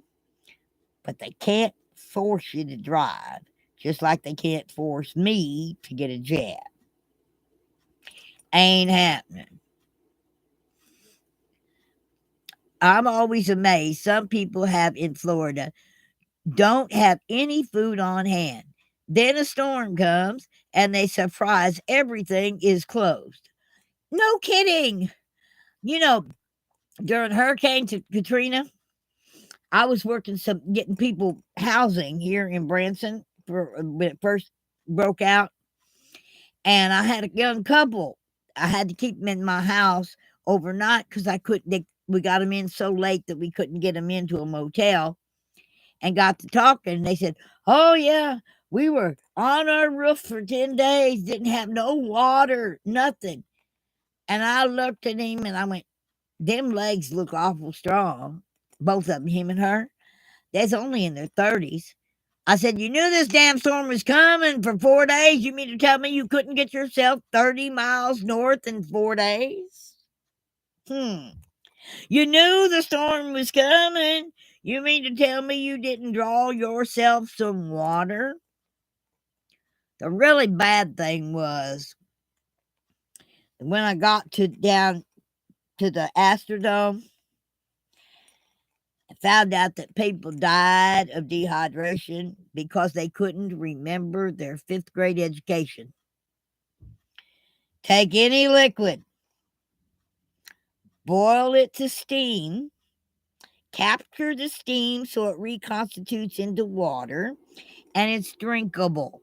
but they can't force you to drive, just like they can't force me to get a jab. Ain't happening. I'm always amazed. Some people in Florida don't have any food on hand. Then a storm comes and they surprise everything is closed. No kidding. During Hurricane Katrina, I was getting people housing here in Branson when it first broke out. And I had a young couple. I had to keep them in my house overnight because we got them in so late that we couldn't get them into a motel, and got to talking. And they said, oh, yeah, we were on our roof for 10 days, didn't have no water, nothing. And I looked at him and I went, them legs look awful strong. Both of them, him and her. They're only in their 30s. I said, you knew this damn storm was coming for 4 days? You mean to tell me you couldn't get yourself 30 miles north in 4 days? You knew the storm was coming. You mean to tell me you didn't draw yourself some water? The really bad thing was when I got down to the Astrodome, I found out that people died of dehydration because they couldn't remember their 5th grade education. Take any liquid, boil it to steam, capture the steam so it reconstitutes into water, and it's drinkable.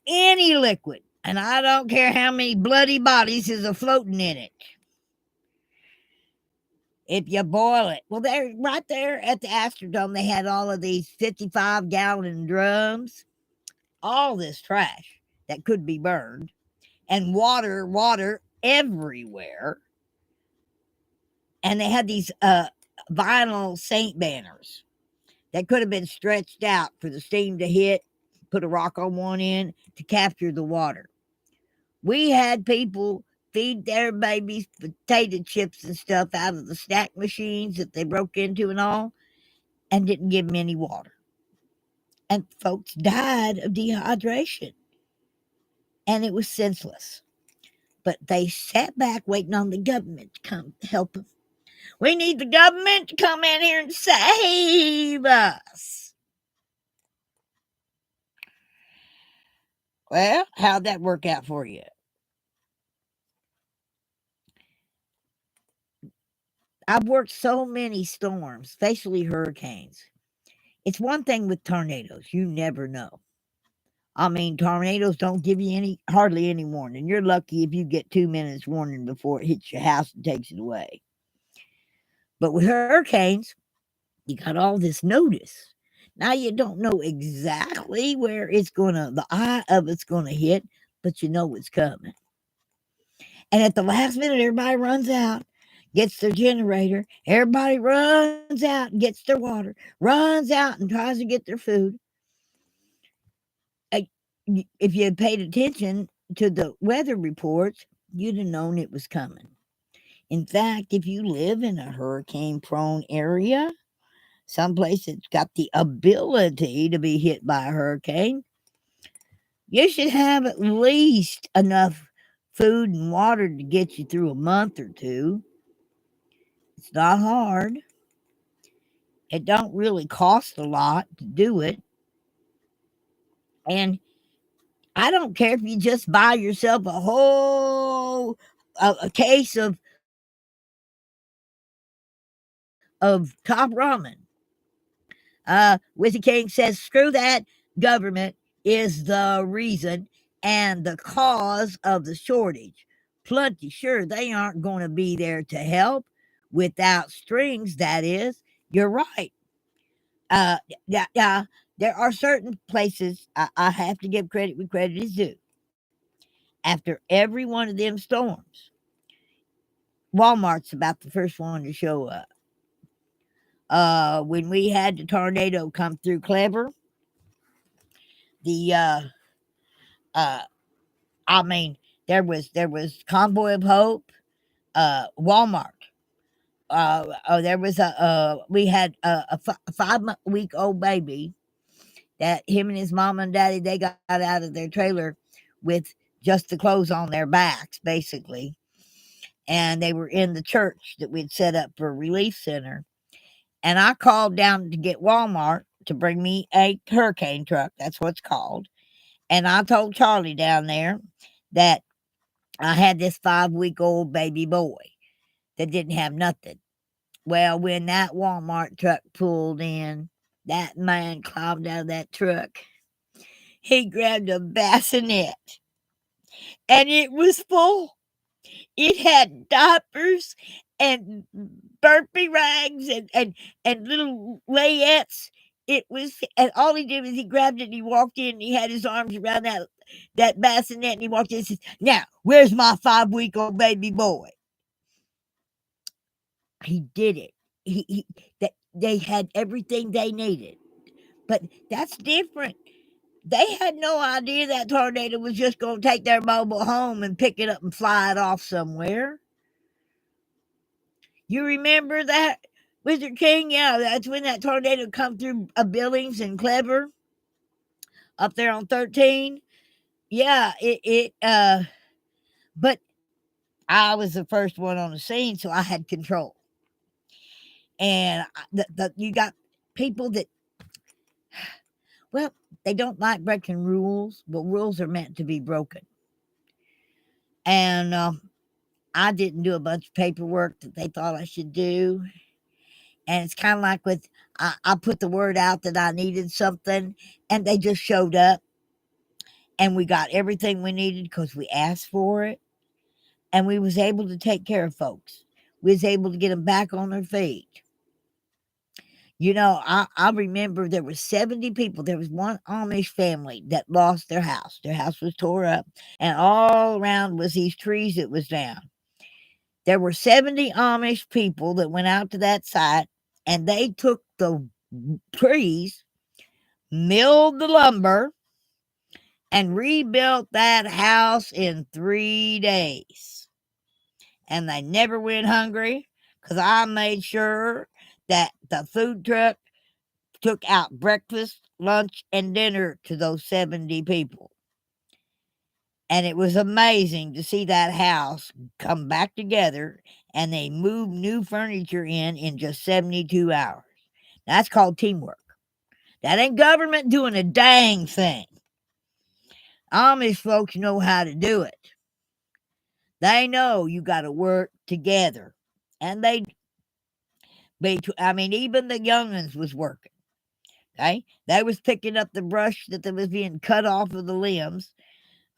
Any liquid, and I don't care how many bloody bodies is floating in it. If you boil it, well, they're right there at the Astrodome. They had all of these 55-gallon drums, all this trash that could be burned, and water everywhere. And they had these vinyl saint banners that could have been stretched out for the steam to hit, put a rock on one end to capture the water. We had people feed their babies potato chips and stuff out of the snack machines that they broke into and all, and didn't give them any water. And folks died of dehydration. And it was senseless. But they sat back waiting on the government to come help them. We need the government to come in here and save us. Well, how'd that work out for you? I've worked so many storms, especially hurricanes. It's one thing with tornadoes. You never know. I mean, tornadoes don't give you hardly any warning. You're lucky if you get 2 minutes warning before it hits your house and takes it away. But with hurricanes, you got all this notice. Now you don't know exactly where the eye of it's gonna hit, but you know it's coming. And at the last minute, everybody runs out, gets their generator. Everybody runs out and gets their water, runs out and tries to get their food. If you had paid attention to the weather reports, you'd have known it was coming. In fact, if you live in a hurricane-prone area, someplace that's got the ability to be hit by a hurricane, you should have at least enough food and water to get you through a month or two. It's not hard. It don't really cost a lot to do it. And I don't care if you just buy yourself a case of top ramen. Wizzy King says, screw that. Government is the reason and the cause of the shortage. Plenty sure they aren't going to be there to help without strings, that is. You're right. Yeah, there are certain places I have to give credit where credit is due. After every one of them storms, Walmart's about the first one to show up. When we had the tornado come through Clever, I mean, there was Convoy of Hope, Walmart. There was we had a 5-week-old baby that him and his mom and daddy, they got out of their trailer with just the clothes on their backs, basically. And they were in the church that we'd set up for a relief center. And I called down to get Walmart to bring me a hurricane truck. That's what it's called. And I told Charlie down there that I had this 5-week-old baby boy that didn't have nothing. Well, when that Walmart truck pulled in, that man climbed out of that truck. He grabbed a bassinet, and it was full. It had diapers and burpee rags and little layettes. It was, and all he did was he grabbed it and he walked in and he had his arms around that bassinet and he walked in and says, now, where's my 5-week-old baby boy? He did it. They had everything they needed. But that's different. They had no idea that tornado was just going to take their mobile home and pick it up and fly it off somewhere. You remember that, Wizard King? Yeah, that's when that tornado come through Billings and Clever up there on 13. Yeah, But I was the first one on the scene, so I had control. And you got people that, well, they don't like breaking rules, but rules are meant to be broken. And I didn't do a bunch of paperwork that they thought I should do. And it's kind of like with, I put the word out that I needed something, and they just showed up, and we got everything we needed because we asked for it, and we was able to take care of folks. We was able to get them back on their feet. You know, I remember there were 70 people. There was one Amish family that lost their house. Their house was tore up, and all around was these trees that was down. There were 70 Amish people that went out to that site, and they took the trees, milled the lumber, and rebuilt that house in 3 days. And they never went hungry because I made sure that the food truck took out breakfast, lunch, and dinner to those 70 people. And it was amazing to see that house come back together, and they moved new furniture in just 72 hours. That's called teamwork. That ain't government doing a dang thing. Amish folks know how to do it. They know you got to work together. And even the young'uns was working. Okay? They was picking up the brush that was being cut off of the limbs,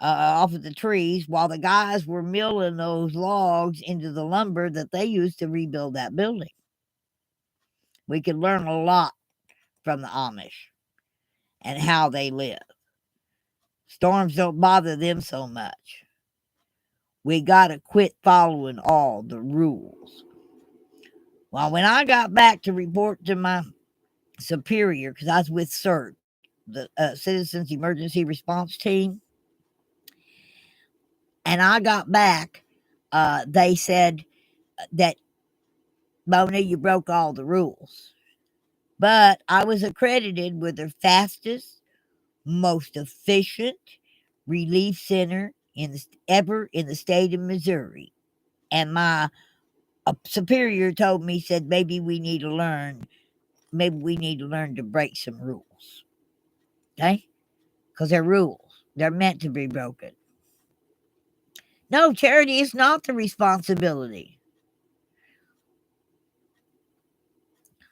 off of the trees, while the guys were milling those logs into the lumber that they used to rebuild that building. We could learn a lot from the Amish and how they live. Storms don't bother them so much. We got to quit following all the rules. Well, when I got back to report to my superior, because I was with CERT, the Citizens Emergency Response Team, and I got back, they said that, Mona, you broke all the rules. But I was accredited with the fastest, most efficient relief center ever in the state of Missouri. And my superior told me, said, maybe we need to learn to break some rules. Okay? Because they're rules. They're meant to be broken. No, charity is not the responsibility.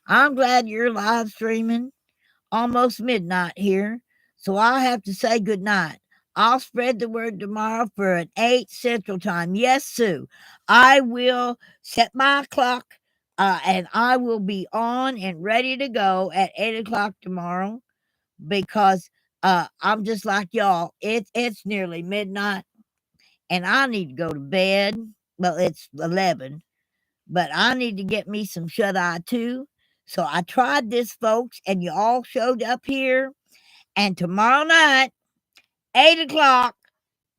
I'm glad you're live streaming. Almost midnight here, so I'll have to say good night. I'll spread the word tomorrow for an 8 Central Time. Yes, Sue, I will set my clock, and I will be on and ready to go at 8 o'clock tomorrow, because I'm just like y'all. It's nearly midnight, and I need to go to bed. Well, it's 11, but I need to get me some shut-eye too. So I tried this, folks, and you all showed up here. And tomorrow night, 8 o'clock,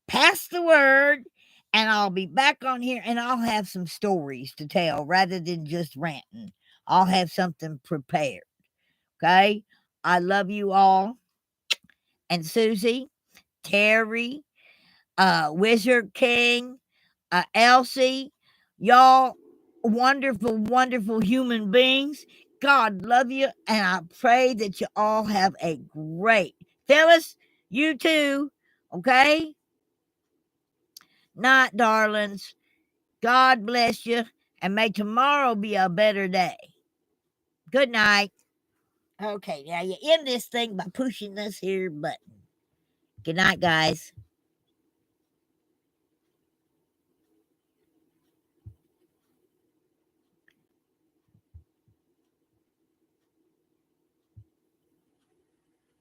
pass the word, and I'll be back on here, and I'll have some stories to tell rather than just ranting. I'll have something prepared. Okay? I love you all. And Susie, Terry, Wizard King, Elsie, y'all wonderful, wonderful human beings. God love you, and I pray that you all have a great, Phyllis, you too, okay? Night, darlings. God bless you, and may tomorrow be a better day. Good night. Okay, now you end this thing by pushing this here button. Good night, guys.